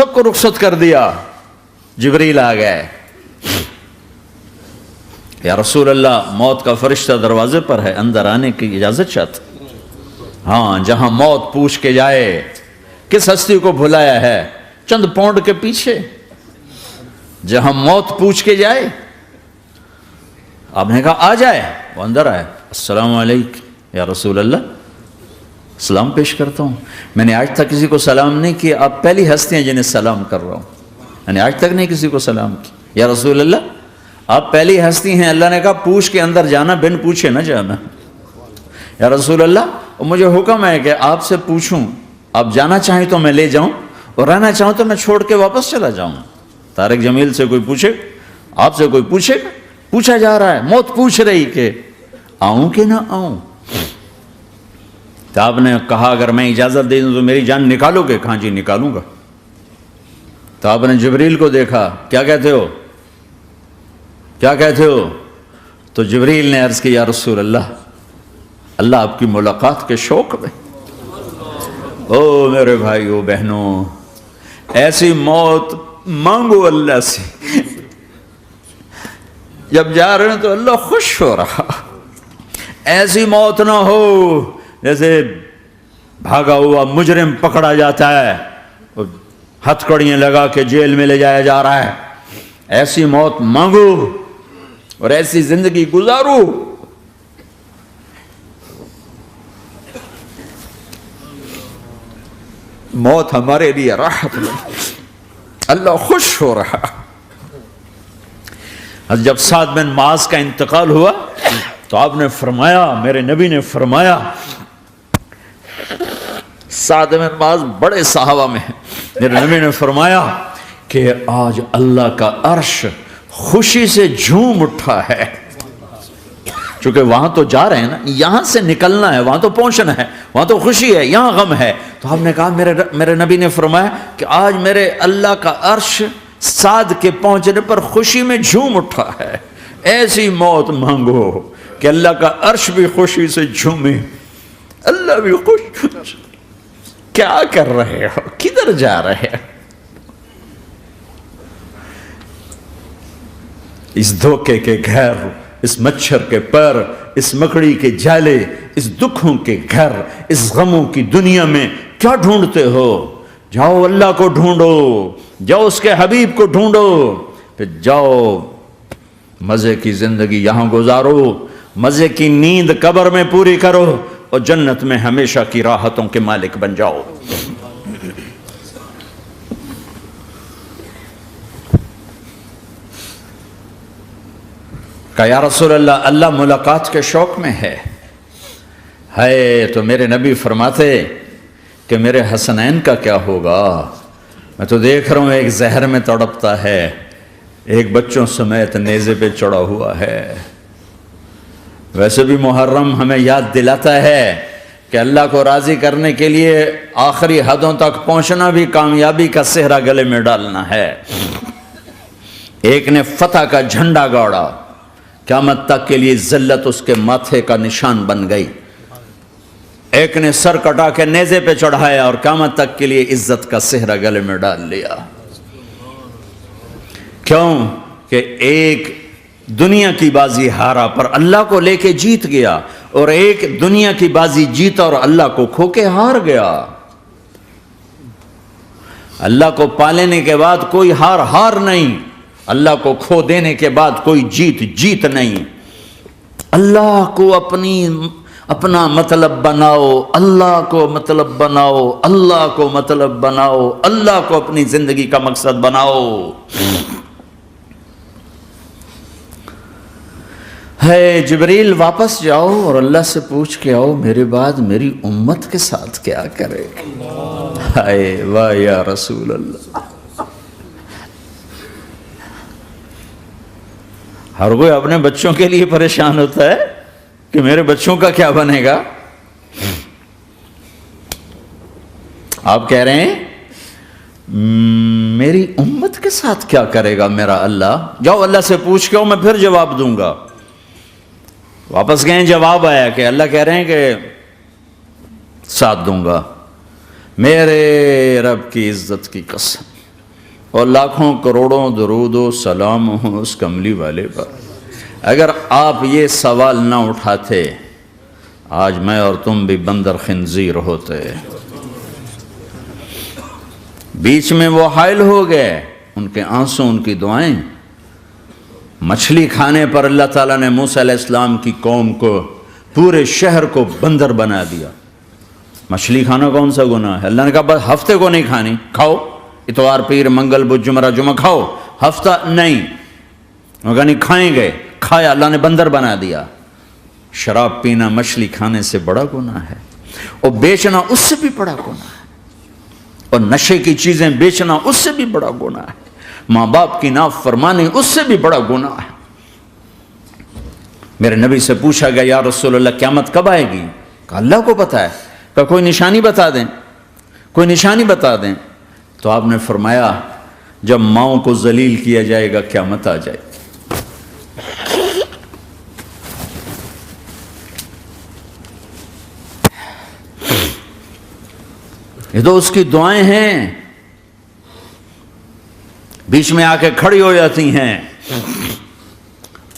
سب کو رخصت کر دیا. جبریل آ گئے. یا رسول اللہ موت کا فرشتہ دروازے پر ہے, اندر آنے کی اجازت چاہتا. ہاں, جہاں موت پوچھ کے جائے کس ہستی کو بھلایا ہے, چند پاؤنڈ کے پیچھے جہاں موت پوچھ کے جائے. آپ نے کہا آ جائے, وہ اندر آئے. السلام علیکم یا رسول اللہ, سلام پیش کرتا ہوں. میں نے آج تک کسی کو سلام نہیں کیا, آپ پہلی ہستی ہیں جنہیں سلام کر رہا ہوں. میں نے آج تک نہیں کسی کو سلام کیا. یا رسول اللہ آپ پہلی ہستی ہیں. اللہ نے کہا پوچھ کے اندر جانا, بن پوچھے نہ جانا. یا رسول اللہ مجھے حکم ہے کہ آپ سے پوچھوں, آپ جانا چاہیں تو میں لے جاؤں, اور رہنا چاہوں تو میں چھوڑ کے واپس چلا جاؤں. طارق جمیل سے کوئی پوچھے, آپ سے کوئی پوچھے, پوچھا جا رہا ہے, موت پوچھ رہی کہ آؤں کہ نہ آؤں. تو آپ نے کہا اگر میں اجازت دے دوں تو میری جان نکالو گے؟ کہاں جی نکالوں گا. تو آپ نے جبریل کو دیکھا, کیا کہتے ہو, کیا کہتے ہو؟ تو جبریل نے عرض کی یا رسول اللہ, اللہ آپ کی ملاقات کے شوق میں. او میرے بھائیو بہنوں, ایسی موت مانگو اللہ سے. جب جا رہے ہیں تو اللہ خوش ہو رہا. ایسی موت نہ ہو جیسے بھاگا ہوا مجرم پکڑا جاتا ہے, ہتھکڑیاں لگا کے جیل میں لے جایا جا رہا ہے. ایسی موت مانگو اور ایسی زندگی گزارو. موت ہمارے لیے راحت نہیں, اللہ خوش ہو رہا. جب سعد بن معاذ کا انتقال ہوا تو آپ نے فرمایا, میرے نبی نے فرمایا, سعد بن معاذ بڑے صحابہ میں ہیں, میرے نبی نے فرمایا کہ آج اللہ کا عرش خوشی سے جھوم اٹھا ہے. چونکہ وہاں تو جا رہے ہیں نا, یہاں سے نکلنا ہے, وہاں تو پہنچنا ہے, وہاں تو خوشی ہے, یہاں غم ہے. تو آپ نے کہا, میرے نبی نے فرمایا کہ آج میرے اللہ کا عرش سعد کے پہنچنے پر خوشی میں جھوم اٹھا ہے. ایسی موت مانگو کہ اللہ کا عرش بھی خوشی سے جھومے, اللہ بھی خوش. کیا کر رہے ہو, کدھر جا رہے ہو؟ اس دھوکے کے گھر, اس مچھر کے پر, اس مکڑی کے جالے, اس دکھوں کے گھر, اس غموں کی دنیا میں کیا ڈھونڈتے ہو؟ جاؤ اللہ کو ڈھونڈو, جاؤ اس کے حبیب کو ڈھونڈو, پھر جاؤ مزے کی زندگی یہاں گزارو, مزے کی نیند قبر میں پوری کرو, اور جنت میں ہمیشہ کی راحتوں کے مالک بن جاؤ. کہ یا رسول اللہ, اللہ ملاقات کے شوق میں ہے. تو میرے نبی فرماتے کہ میرے حسنین کا کیا ہوگا؟ میں تو دیکھ رہا ہوں ایک زہر میں تڑپتا ہے, ایک بچوں سمیت نیزے پہ چڑھا ہوا ہے. ویسے بھی محرم ہمیں یاد دلاتا ہے کہ اللہ کو راضی کرنے کے لیے آخری حدوں تک پہنچنا بھی کامیابی کا صحرا گلے میں ڈالنا ہے. ایک نے فتح کا جھنڈا گاڑا, قیامت تک کے لیے ذلت اس کے ماتھے کا نشان بن گئی. ایک نے سر کٹا کے نیزے پہ چڑھایا اور قیامت تک کے لیے عزت کا صحرا گلے میں ڈال لیا. کیوں کہ ایک دنیا کی بازی ہارا پر اللہ کو لے کے جیت گیا, اور ایک دنیا کی بازی جیتا اور اللہ کو کھو کے ہار گیا. اللہ کو پالینے کے بعد کوئی ہار نہیں, اللہ کو کھو دینے کے بعد کوئی جیت نہیں. اللہ کو اپنا مطلب بناؤ, اللہ کو مطلب بناؤ, اللہ کو مطلب بناؤ, اللہ کو اپنی زندگی کا مقصد بناؤ. جبریل واپس جاؤ اور اللہ سے پوچھ کے آؤ میرے بعد میری امت کے ساتھ کیا کرے. واہ یا رسول اللہ. ہر کوئی اپنے بچوں کے لیے پریشان ہوتا ہے کہ میرے بچوں کا کیا بنے گا. آپ کہہ رہے ہیں میری امت کے ساتھ کیا کرے گا میرا اللہ. جاؤ اللہ سے پوچھ کے آؤ, میں پھر جواب دوں گا. واپس گئے, جواب آیا کہ اللہ کہہ رہے ہیں کہ ساتھ دوں گا. میرے رب کی عزت کی قسم, اور لاکھوں کروڑوں درود و سلام ہوں اس کملی والے پر۔ اگر آپ یہ سوال نہ اٹھاتے آج میں اور تم بھی بندر خنزیر ہوتے۔ بیچ میں وہ حائل ہو گئے، ان کے آنسو، ان کی دعائیں۔ مچھلی کھانے پر اللہ تعالیٰ نے موسیٰ علیہ السلام کی قوم کو، پورے شہر کو بندر بنا دیا۔ مچھلی کھانا کون سا گناہ ہے؟ اللہ نے کہا بس ہفتے کو نہیں کھانی، کھاؤ، اتوار پیر منگل بدھ جمعہ جمعہ کھاؤ، ہفتہ نہیں۔ وہ کہا نہیں کھائیں گے، کھایا، اللہ نے بندر بنا دیا۔ شراب پینا مچھلی کھانے سے بڑا گناہ ہے، اور بیچنا اس سے بھی بڑا گناہ ہے، اور نشے کی چیزیں بیچنا اس سے بھی بڑا گناہ ہے، ماں باپ کی نافرمانی اس سے بھی بڑا گناہ ہے۔ میرے نبی سے پوچھا گیا یا رسول اللہ قیامت کب آئے گی؟ کہا اللہ کو پتہ ہے۔ کہا کوئی نشانی بتا دیں، کوئی نشانی بتا دیں۔ تو آپ نے فرمایا جب ماؤں کو ذلیل کیا جائے گا قیامت آ جائے گی۔ یہ تو اس کی دعائیں ہیں، بیچ میں آ کے کھڑی ہو جاتی ہیں۔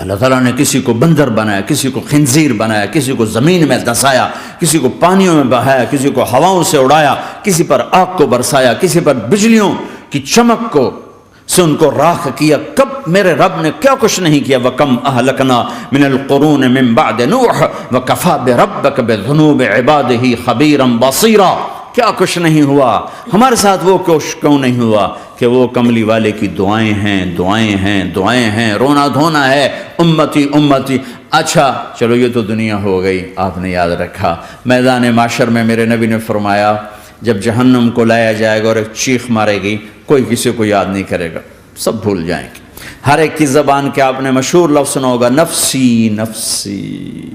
اللہ تعالیٰ نے کسی کو بندر بنایا، کسی کو خنزیر بنایا، کسی کو زمین میں دسایا، کسی کو پانیوں میں بہایا، کسی کو ہواؤں سے اڑایا، کسی پر آگ کو برسایا، کسی پر بجلیوں کی چمک کو سے ان کو راکھ کیا۔ کب میرے رب نے کیا کچھ نہیں کیا۔ وَكَمْ أَهْلَكْنَا مِنَ الْقُرُونِ مِن بَعْدِ نُوحٍ وَكَفَى بِرَبِّكَ بِذُنُوبِ عِبَادِهِ خَبِيرًا بَصِيرًا۔ کیا کچھ نہیں ہوا ہمارے ساتھ، وہ کچھ کیوں نہیں ہوا کہ وہ کملی والے کی دعائیں ہیں، دعائیں ہیں، دعائیں ہیں، رونا دھونا ہے، امتی امتی۔ اچھا چلو یہ تو دنیا ہو گئی، آپ نے یاد رکھا۔ میدان معاشر میں میرے نبی نے فرمایا جب جہنم کو لایا جائے گا اور ایک چیخ مارے گی، کوئی کسی کو یاد نہیں کرے گا، سب بھول جائیں گے۔ ہر ایک کی زبان کے آپ نے مشہور لفظ سنا ہوگا نفسی نفسی۔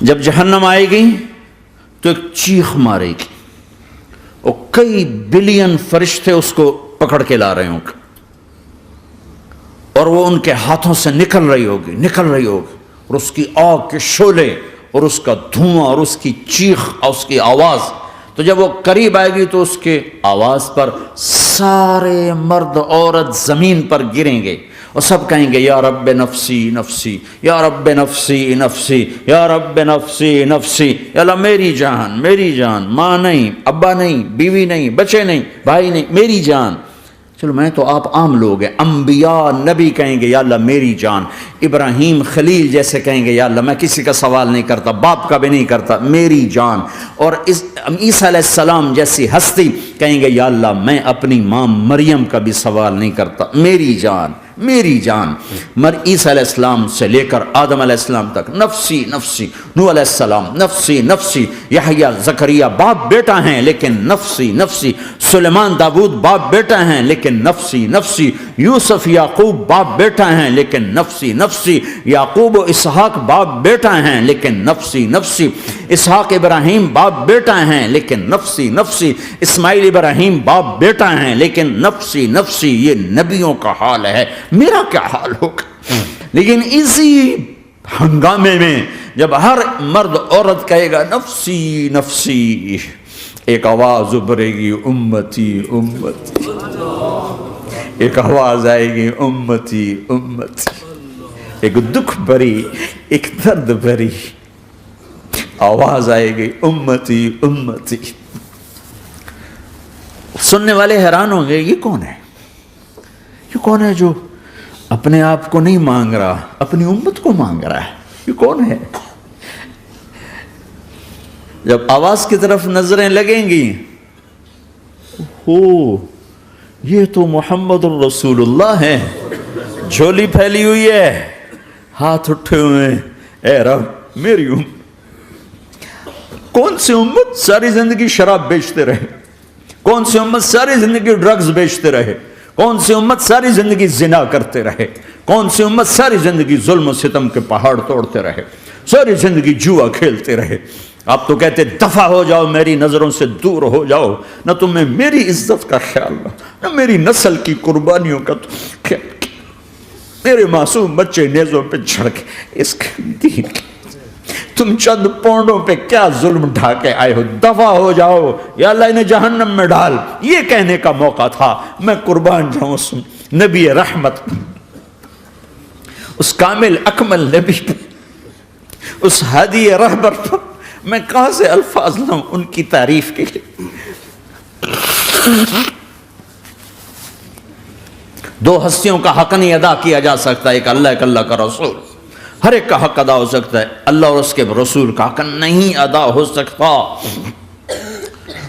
جب جہنم آئے گی تو ایک چیخ مارے گی، اور کئی بلین فرشتے اس کو پکڑ کے لا رہے ہوں گے، اور وہ ان کے ہاتھوں سے نکل رہی ہوگی، اور اس کی آگ کے شعلے اور اس کا دھواں اور اس کی چیخ اور اس کی آواز۔ تو جب وہ قریب آئے گی تو اس کے آواز پر سارے مرد عورت زمین پر گریں گے، اور سب کہیں گے یا رب نفسی نفسی، یا رب نفسی نفسی، یا رب نفسی نفسی، یا اللہ میری جان، میری جان، ماں نہیں، ابا نہیں، بیوی نہیں، بچے نہیں، بھائی نہیں، میری جان۔ چلو میں تو آپ عام لوگ ہیں، انبیاء نبی کہیں گے یا اللہ میری جان، ابراہیم خلیل جیسے کہیں گے یا اللہ میں کسی کا سوال نہیں کرتا، باپ کا بھی نہیں کرتا، میری جان، اور عیسیٰ علیہ السلام جیسی ہستی کہیں گے یا اللہ میں اپنی ماں مریم کا بھی سوال نہیں کرتا، میری جان، میری جان۔ عیسیٰ علیہ السلام سے لے کر آدم علیہ السلام تک نفسی نفسی، نوح علیہ السلام نفسی نفسی، یحییٰ زکریا باپ بیٹا ہیں لیکن نفسی نفسی، سلیمان داؤد باپ بیٹا ہیں لیکن نفسی نفسی، یوسف یعقوب باپ بیٹا ہیں لیکن نفسی نفسی، یعقوب و اسحاق باپ بیٹا ہیں لیکن نفسی نفسی، اسحاق ابراہیم باپ بیٹا ہیں لیکن نفسی نفسی، اسماعیل ابراہیم باپ بیٹا ہیں لیکن نفسی نفسی۔ یہ نبیوں کا حال ہے، میرا کیا حال ہوگا؟ لیکن اسی ہنگامے میں جب ہر مرد عورت کہے گا نفسی نفسی، ایک آواز ابھرے گی امتی امتی، ایک آواز آئے گی امتی امتی، ایک دکھ بھری، ایک درد بھری آواز آئے گی امتی امتی۔ سننے والے حیران ہوں گے یہ کون ہے، یہ کون ہے جو اپنے آپ کو نہیں مانگ رہا، اپنی امت کو مانگ رہا ہے، یہ کون ہے؟ جب آواز کی طرف نظریں لگیں گی، ہو یہ تو محمد الرسول اللہ ہے، جھولی پھیلی ہوئی ہے، ہاتھ اٹھے ہوئے ہیں، اے رب میری امت۔ کون سی امت ساری زندگی شراب بیچتے رہے، کون سی امت ساری زندگی ڈرگز بیچتے رہے، کون سی امت ساری زندگی زنا کرتے رہے، کون سی امت ساری زندگی ظلم و ستم کے پہاڑ توڑتے رہے، ساری زندگی جوا کھیلتے رہے۔ آپ تو کہتے دفع ہو جاؤ، میری نظروں سے دور ہو جاؤ، نہ تمہیں میری عزت کا خیال نہ میری نسل کی قربانیوں کا خیال، میرے معصوم بچے نیزوں پہ چڑھ کے اس کے دین تم چند پونڈوں پہ کیا ظلم ڈھا کے آئے ہو، دفع ہو جاؤ یا اللہ انہیں جہنم میں ڈال. یہ کہنے کا موقع تھا. میں قربان جاؤں اس نبی رحمت، اس کامل اکمل نبی پہ، اس ہادی رہبر پر میں کہاں سے الفاظ لاؤں ان کی تعریف کے لیے. دو ہستیوں کا حق نہیں ادا کیا جا سکتا، ایک اللہ، ایک اللہ کا رسول. ہر ایک کا حق ادا ہو سکتا ہے، اللہ اور اس کے رسول کا حق نہیں ادا ہو سکتا.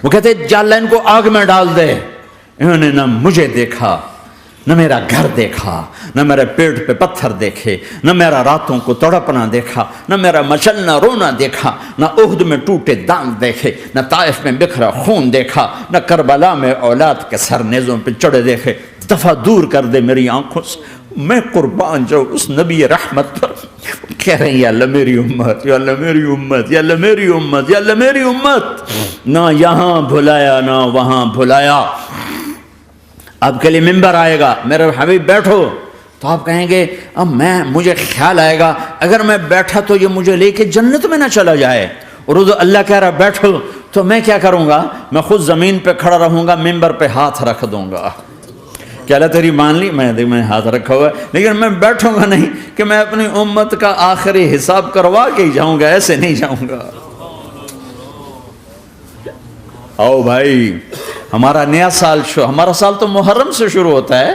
وہ کہتے جا اللہ ان کو آگ میں ڈال دے. انہوں نے نہ مجھے دیکھا، نہ میرا گھر دیکھا، نہ میرے پیٹ پہ پتھر دیکھے، نہ میرا راتوں کو تڑپنا دیکھا، نہ میرا مچلنا رونا دیکھا، نہ احد میں ٹوٹے دانت دیکھے، نہ طائف میں بکھرا خون دیکھا، نہ کربلا میں اولاد کے سر نیزوں پہ چڑھے دیکھے. دفعہ دور کر دے میری آنکھوں سے. میں قربان جاؤں اس نبی رحمت پر. کہہ رہے ہیں یا اللہ میری امت، یا اللہ میری امت، یا اللہ میری امت، یا اللہ میری امت. نہ یہاں بھلایا نہ وہاں بھلایا. آپ کے لیے ممبر آئے گا، میرے حبیب بیٹھو، تو آپ کہیں گے اب مجھے خیال آئے گا اگر میں بیٹھا تو یہ مجھے لے کے جنت میں نہ چلا جائے. اور اللہ کہہ رہا بیٹھو تو میں کیا کروں گا؟ میں خود زمین پہ کھڑا رہوں گا، ممبر پہ ہاتھ رکھ دوں گا. کہ اللہ تیری مان لی، میں ہاتھ رکھا ہوا ہے، لیکن میں بیٹھوں گا نہیں کہ میں اپنی امت کا آخری حساب کروا کے ہی جاؤں گا، ایسے نہیں جاؤں گا. آؤ بھائی، ہمارا نیا سال ہمارا سال تو محرم سے شروع ہوتا ہے.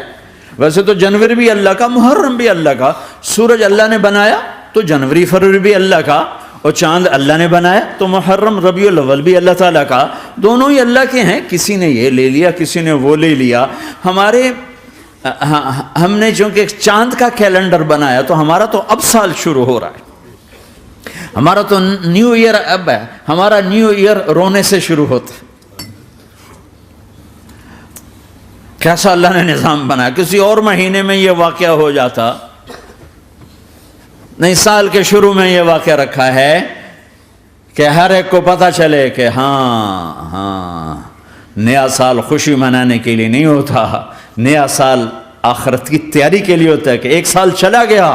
ویسے تو جنوری بھی اللہ کا، محرم بھی اللہ کا. سورج اللہ نے بنایا تو جنوری فروری بھی اللہ کا، اور چاند اللہ نے بنایا تو محرم ربیع الاول بھی اللہ تعالیٰ کا. دونوں ہی اللہ کے ہیں. کسی نے یہ لے لیا، کسی نے وہ لے لیا. ہم نے چونکہ چاند کا کیلنڈر بنایا تو ہمارا تو اب سال شروع ہو رہا ہے. ہمارا تو نیو ایئر اب ہے. ہمارا نیو ایئر رونے سے شروع ہوتا ہے. کیسا اللہ نے نظام بنایا. کسی اور مہینے میں یہ واقعہ ہو جاتا. نہیں، سال کے شروع میں یہ واقعہ رکھا ہے کہ ہر ایک کو پتہ چلے کہ ہاں نیا سال خوشی منانے کے لیے نہیں ہوتا. نیا سال آخرت کی تیاری کے لیے ہوتا ہے کہ ایک سال چلا گیا،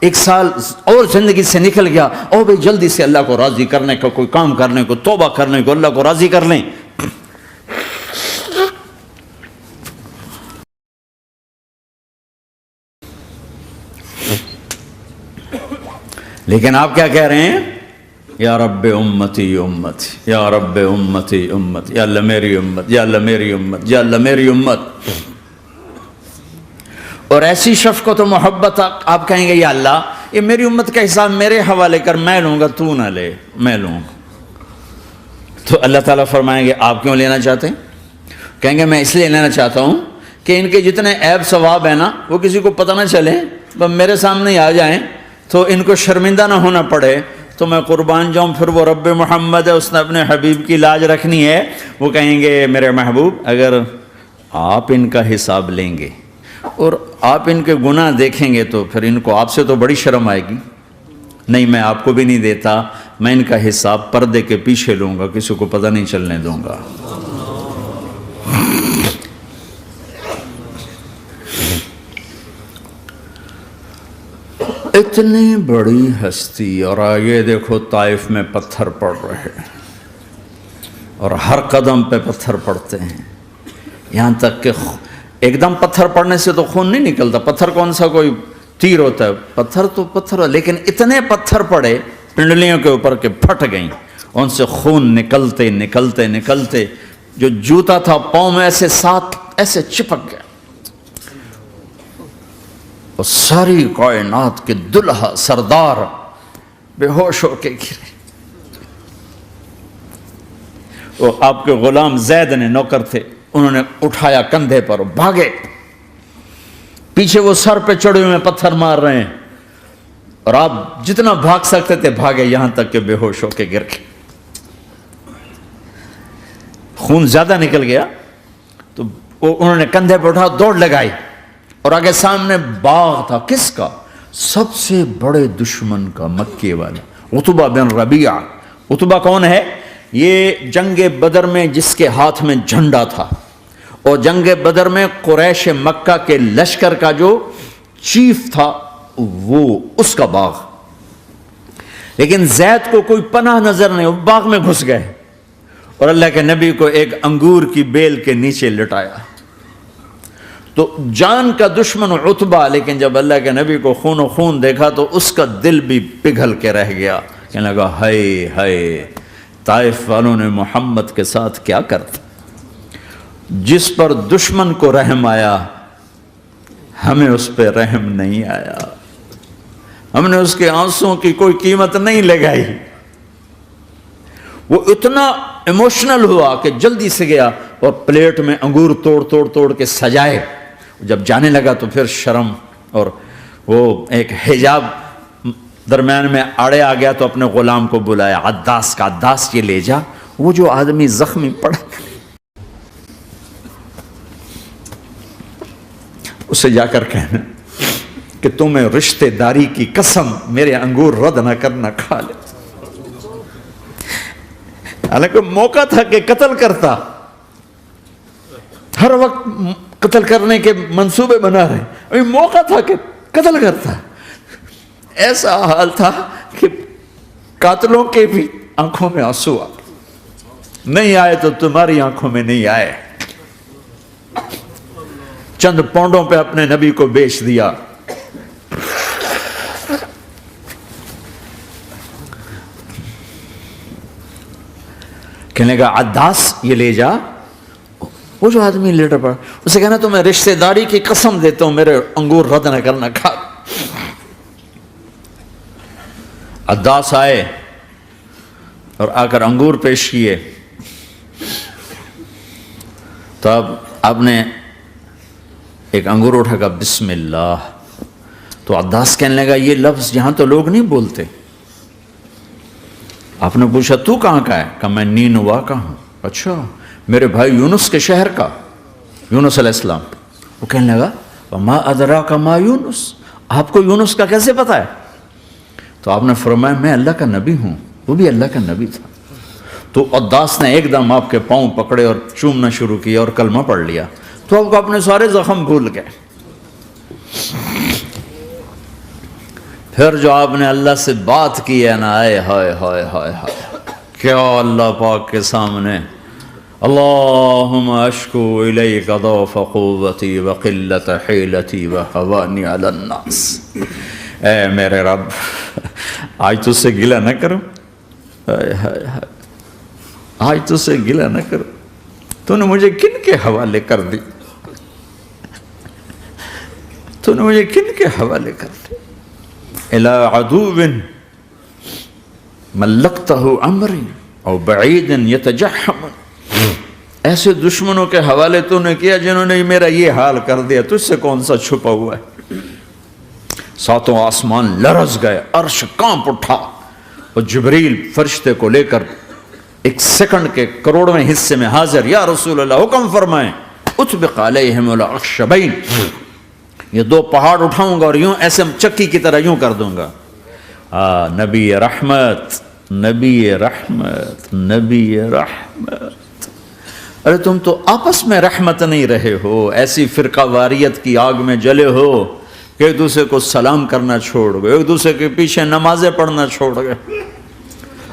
ایک سال اور زندگی سے نکل گیا، اور بھائی جلدی سے اللہ کو راضی کرنے کا کوئی کام کرنے کو، توبہ کرنے کو، اللہ کو راضی کر لیں. لیکن آپ کیا کہہ رہے ہیں؟ یا رب امتی امتی، یا رب امتی امت، یا اللہ میری امت، یا اللہ میری امت، یا اللہ میری امت. اور ایسی شفقت و محبت آپ کہیں گے یا اللہ یہ میری امت کا حساب میرے حوالے کر، میں لوں گا، تو نہ لے، میں لوں گا. تو اللہ تعالیٰ فرمائیں گے آپ کیوں لینا چاہتے ہیں؟ کہیں گے میں اس لیے لینا چاہتا ہوں کہ ان کے جتنے عیب ثواب ہیں نا وہ کسی کو پتہ نہ چلے، بس میرے سامنے ہی آ جائیں تو ان کو شرمندہ نہ ہونا پڑے. تو میں قربان جاؤں. پھر وہ رب محمد ہے، اس نے اپنے حبیب کی لاج رکھنی ہے. وہ کہیں گے میرے محبوب اگر آپ ان کا حساب لیں گے اور آپ ان کے گناہ دیکھیں گے تو پھر ان کو آپ سے تو بڑی شرم آئے گی. نہیں، میں آپ کو بھی نہیں دیتا، میں ان کا حساب پردے کے پیچھے لوں گا، کسی کو پتہ نہیں چلنے دوں گا. اتنی بڑی ہستی، اور آگے دیکھو طائف میں پتھر پڑ رہے ہیں اور ہر قدم پہ پتھر پڑتے ہیں. یہاں تک کہ ایک دم پتھر پڑنے سے تو خون نہیں نکلتا. پتھر کون سا کوئی تیر ہوتا ہے؟ پتھر تو پتھر. لیکن اتنے پتھر پڑے پنڈلیوں کے اوپر کہ پھٹ گئیں، ان سے خون نکلتے نکلتے نکلتے جو جوتا تھا پاؤں میں ایسے ساتھ ایسے چپک گیا. اور ساری کائنات کے دلہا سردار بے ہوش ہو کے گرے. وہ آپ کے غلام زید نے نوکر تھے، انہوں نے اٹھایا کندھے پر، بھاگے. پیچھے وہ سر پہ چڑھے ہوئے پتھر مار رہے ہیں، اور آپ جتنا بھاگ سکتے تھے بھاگے، یہاں تک کہ بے ہوش ہو کے گر گئے. خون زیادہ نکل گیا تو انہوں نے کندھے پہ اٹھا، دوڑ لگائی. اور آگے سامنے باغ تھا. کس کا؟ سب سے بڑے دشمن کا، مکے والا عتبہ بن ربیعہ. عتبہ کون ہے؟ یہ جنگ بدر میں جس کے ہاتھ میں جھنڈا تھا، اور جنگ بدر میں قریش مکہ کے لشکر کا جو چیف تھا وہ اس کا باغ. لیکن زید کو کوئی پناہ نظر نہیں، وہ باغ میں گھس گئے اور اللہ کے نبی کو ایک انگور کی بیل کے نیچے لٹایا۔ تو جان کا دشمن عتبہ، لیکن جب اللہ کے نبی کو خون و خون دیکھا تو اس کا دل بھی پگھل کے رہ گیا، کہنے لگا ہائے ہائے، طائف والوں نے محمد کے ساتھ کیا کرتا۔ جس پر دشمن کو رحم آیا ہمیں اس پہ رحم نہیں آیا، ہم نے اس کے آنسوں کی کوئی قیمت نہیں لگائی۔ وہ اتنا ایموشنل ہوا کہ جلدی سے گیا اور پلیٹ میں انگور توڑ کے سجائے۔ جب جانے لگا تو پھر شرم اور وہ ایک حجاب درمیان میں آڑے آ گیا، تو اپنے غلام کو بلایا، عداس کا، عداس یہ لے جا وہ جو آدمی زخمی پڑا، اسے جا کر کہنا کہ تمہیں رشتہ داری کی قسم میرے انگور رد نہ کرنا، کھا لے۔ حالانکہ موقع تھا کہ قتل کرتا، ہر وقت قتل کرنے کے منصوبے بنا رہے، ابھی موقع تھا کہ قتل کرتا۔ ایسا حال تھا کہ قاتلوں کے بھی آنکھوں میں آنسو آ نہیں آئے تو تمہاری آنکھوں میں نہیں آئے۔ چند پونڈوں پہ اپنے نبی کو بیچ دیا۔ کہنے کا عداس یہ لے جا، وہ جو آدمی لیٹر پڑا، اسے کہنا تو میں رشتہ داری کی قسم دیتا ہوں میرے انگور رد نہ کرنا، کھا۔ عداس آئے اور آ کر انگور پیش کیے، تو اب آپ نے ایک انگور اٹھا کر بسم اللہ، تو عداس کہنے لگا یہ لفظ یہاں تو لوگ نہیں بولتے۔ آپ نے پوچھا تو کہاں کا ہے؟ کہا میں نینوا کا ہوں۔ اچھا، میرے بھائی یونس کے شہر کا، یونس علیہ السلام۔ وہ کہنے لگا وما ادراک ما یونس، آپ کو یونس کا کیسے پتا ہے؟ تو آپ نے فرمایا میں اللہ کا نبی ہوں، وہ بھی اللہ کا نبی تھا۔ تو عداس نے ایک دم آپ کے پاؤں پکڑے اور چومنا شروع کیا اور کلمہ پڑھ لیا، تو آپ کو اپنے سارے زخم بھول گئے۔ پھر جو آپ نے اللہ سے بات کی ہے نا، آئے ہائے ہائے ہائے ہائے، کیا اللہ پاک کے سامنے اللہم اشکو الیک ضعف قوتی وقلت حیلتی وہوانی علی الناس، اے میرے رب آج تجھ سے گلہ نہ کروں، آج تجھ سے گلہ نہ کروں، تو نے مجھے کن کے حوالے کر دی، تو نے مجھے کن کے حوالے کر دی، الی عدو ملکتہ امری او بعید یتجحم، ایسے دشمنوں کے حوالے تو نے کیا جنہوں نے میرا یہ حال کر دیا، تجھ سے کون سا چھپا ہوا ہے۔ ساتوں آسمان لرز گئے، عرش کانپ اٹھا، اور جبریل فرشتے کو لے کر ایک سیکنڈ کے کروڑویں حصے میں حاضر، یا رسول اللہ حکم فرمائیں اطبق علیہم الاخشبین، یہ دو پہاڑ اٹھاؤں گا اور یوں ایسے چکی کی طرح یوں کر دوں گا۔ نبی رحمت، نبی رحمت، نبی رحمت۔ ارے تم تو آپس میں رحمت نہیں رہے ہو، ایسی فرقہ واریت کی آگ میں جلے ہو کہ ایک دوسرے کو سلام کرنا چھوڑ گئے، ایک دوسرے کے پیچھے نمازیں پڑھنا چھوڑ گئے،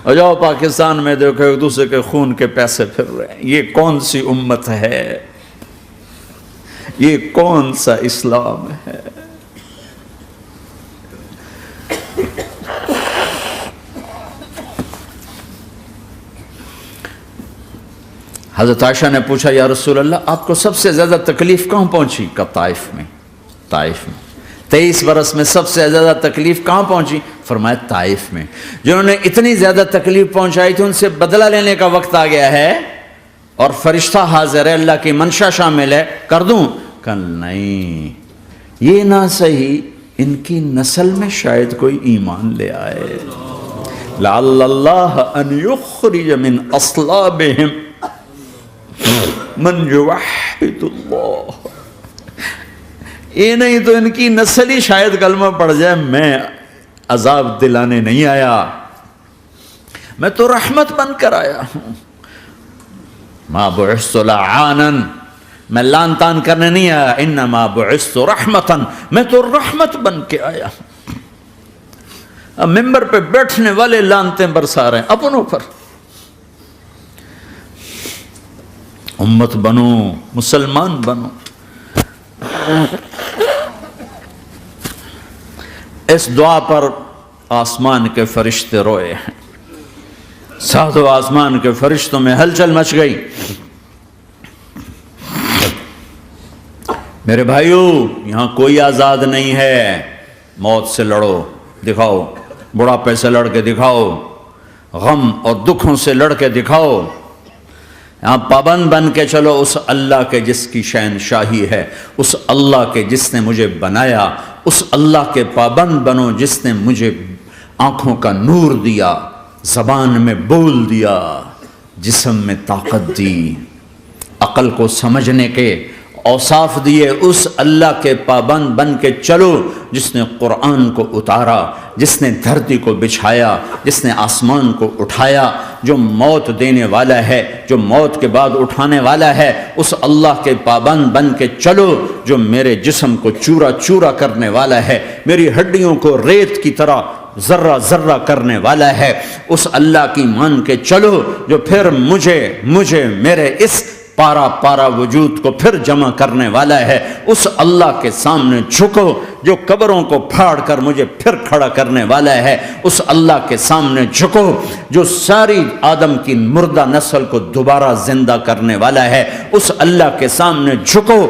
اور جاؤ پاکستان میں دیکھو ایک دوسرے کے خون کے پیسے پھر رہے ہیں۔ یہ کون سی امت ہے؟ یہ کون سا اسلام ہے؟ حضرت عائشہ نے پوچھا یا رسول اللہ آپ کو سب سے زیادہ تکلیف کہاں پہنچی؟ کہا طائف میں، طائف میں۔ 23 برس میں سب سے زیادہ تکلیف کہاں پہنچی؟ فرمایا طائف میں۔ جنہوں نے اتنی زیادہ تکلیف پہنچائی تھی ان سے بدلہ لینے کا وقت آ گیا ہے، اور فرشتہ حاضر ہے، اللہ کی منشا شامل ہے، کر دوں؟ کہ نہیں، یہ نہ صحیح، ان کی نسل میں شاید کوئی ایمان لے آئے، لعل اللہ ان یخرج من اصلابہم من یوحد اللہ، یہ نہیں تو ان کی نسل ہی شاید کلمہ پڑھ جائے۔ میں عذاب دلانے نہیں آیا، میں تو رحمت بن کر آیا ہوں۔ ما بعثت لعانا، میں لان تان کرنے نہیں آیا، انما بعثت رحمتا، میں تو رحمت بن کے آیا ہوں۔ اب ممبر پہ بیٹھنے والے لانتیں برسا رہے ہیں اپنوں پر. امت بنو، مسلمان بنو. اس دعا پر آسمان کے فرشتے روئے ہیں. ساتوں آسمان کے فرشتوں میں ہلچل مچ گئی. میرے بھائیو، یہاں کوئی آزاد نہیں ہے. موت سے لڑو، دکھاؤ. بڑھاپے سے لڑ کے دکھاؤ. غم اور دکھوں سے لڑ کے دکھاؤ. یہاں پابند بن کے چلو اس اللہ کے جس کی شہنشاہی ہے، اس اللہ کے جس نے مجھے بنایا. اس اللہ کے پابند بنو جس نے مجھے آنکھوں کا نور دیا، زبان میں بول دیا، جسم میں طاقت دی، عقل کو سمجھنے کے اوصاف دیے. اس اللہ کے پابند بن کے چلو جس نے قرآن کو اتارا، جس نے دھرتی کو بچھایا، جس نے آسمان کو اٹھایا، جو موت دینے والا ہے، جو موت کے بعد اٹھانے والا ہے. اس اللہ کے پابند بن کے چلو جو میرے جسم کو چورا چورا کرنے والا ہے، میری ہڈیوں کو ریت کی طرح ذرہ ذرہ کرنے والا ہے. اس اللہ کی مان کے چلو جو پھر مجھے میرے اس پارا پارا وجود کو پھر جمع کرنے والا ہے. اس اللہ کے سامنے جھکو جو قبروں کو پھاڑ کر مجھے پھر کھڑا کرنے والا ہے. اس اللہ کے سامنے جھکو جو ساری آدم کی مردہ نسل کو دوبارہ زندہ کرنے والا ہے. اس اللہ کے سامنے جھکو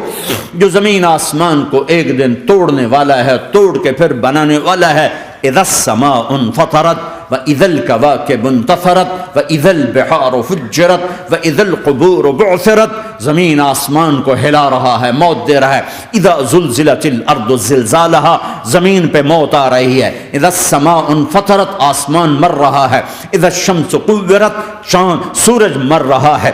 جو زمین آسمان کو ایک دن توڑنے والا ہے، توڑ کے پھر بنانے والا ہے. اذا السماء انفطرت واذا الكواكب انتثرت واذا البحار فجرت واذا القبور بعثرت. زمین آسمان کو ہلا رہا ہے، موت دے رہا ہے. اذا زلزلت الارض زلزالها، زمین پہ موت آ رہی ہے. اذا السماء انفطرت، آسمان مر رہا ہے. اذا الشمس قورت، سورج مر رہا ہے.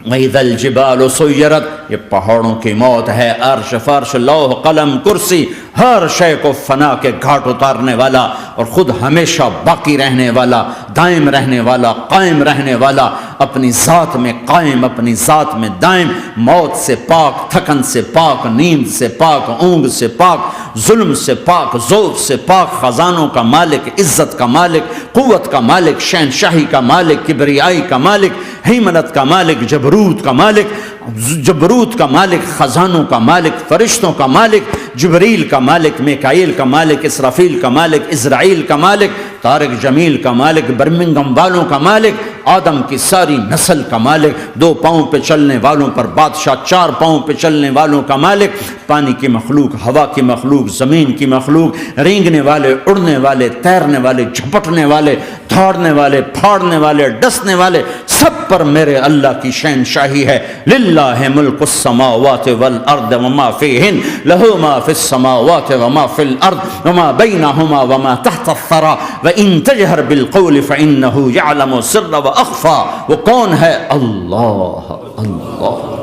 وَإِذَا الْجِبَالُ سُيِّرَتْ، یہ پہاڑوں کی موت ہے. عرش فرش لوح قلم کرسی ہر شے کو فنا کے گھاٹ اتارنے والا اور خود ہمیشہ باقی رہنے والا، دائم رہنے والا، قائم رہنے والا، اپنی ذات میں قائم، اپنی ذات میں دائم، موت سے پاک، تھکن سے پاک، نیند سے پاک، اونگ سے پاک، ظلم سے پاک، ذوق سے پاک، خزانوں کا مالک، عزت کا مالک، قوت کا مالک، شہنشاہی کا مالک، کبریائی کا مالک، ہیمنت کا مالک، جبروت کا مالک، جبروت کا مالک، خزانوں کا مالک، فرشتوں کا مالک، جبریل کا مالک، میکائیل کا مالک، اسرافیل کا مالک، اسرائیل کا مالک، طارق جمیل کا مالک، برمنگم والوں کا مالک، آدم کی ساری نسل کا مالک، 2 پاؤں پہ چلنے والوں پر بادشاہ، 4 پاؤں پہ چلنے والوں کا مالک، پانی کی مخلوق، ہوا کی مخلوق، زمین کی مخلوق، رینگنے والے، اڑنے والے، تیرنے والے، جھپٹنے والے، دھاڑنے والے، پھاڑنے والے، ڈسنے والے، سب پر میرے اللہ کی شہنشاہی ہے. للہ ملک السماوات والارض وما فیہن، لہو ما فی السماوات وما فی الارض وما بینہما وما تحت الثری وان تجہر بالقول فانہ یعلم السر واخفی. وہ کون ہے؟ اللہ. اللہ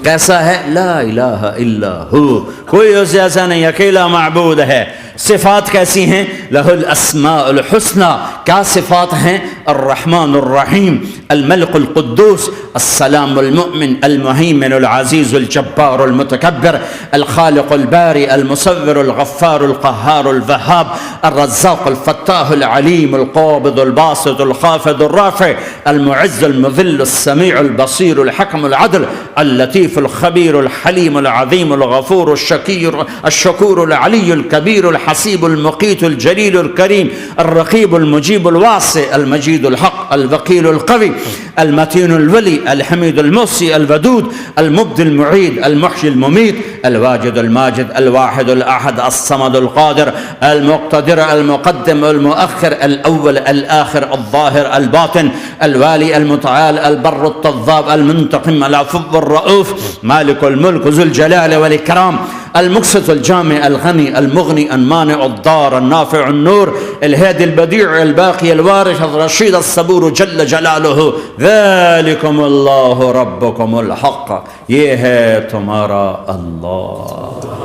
کیسا ہے؟ لا الہ الا ہو، کوئی اس جیسا نہیں، اکیلا معبود ہے. صفات کیسی ہیں؟ لہ الاسماء الحسنى. کیا صفات ہیں؟ الرحمن الرحیم، الملک القدوس، السلام المؤمن، المہیمن العزیز الجبار المتکبر، الخالق الباری المصور الغفار القہار الوہاب، الرزاق الفتاح العلیم القابض الباسط الخافض الرافع، المعز المذل السمیع البصیر الحکم العدل، اللطیف الخبیر الحلیم العظیم الغفور الشکور العلی الکبیر الحسیب المقیت الجلیل الکریم، الرقیب المجیب الواسع، المجید الحق، الوکیل القوی، المتین الولی، الحمید المحصی، الودود، المبدی المعید، المحیی الممیت، الواجد الماجد، الواحد الاحد، الصمد القادر، المقتدر، المقدم، المؤخر، الاول، الاخر، الظاهر، الباطن، الوالي، المتعال، البر، التواب، المنتقم، العفو، الرؤوف، مالك الملك، ذو الجلال والإكرام، المقسط، الجامع، الغني، المغني، المانع، الضار، النافع، النور، الهادي، البديع، الباقي، الوارث، الرشيد، الصبور جل جلاله. ذلكم الله ربكم الحق، یہ ہے تمہارا اللہ.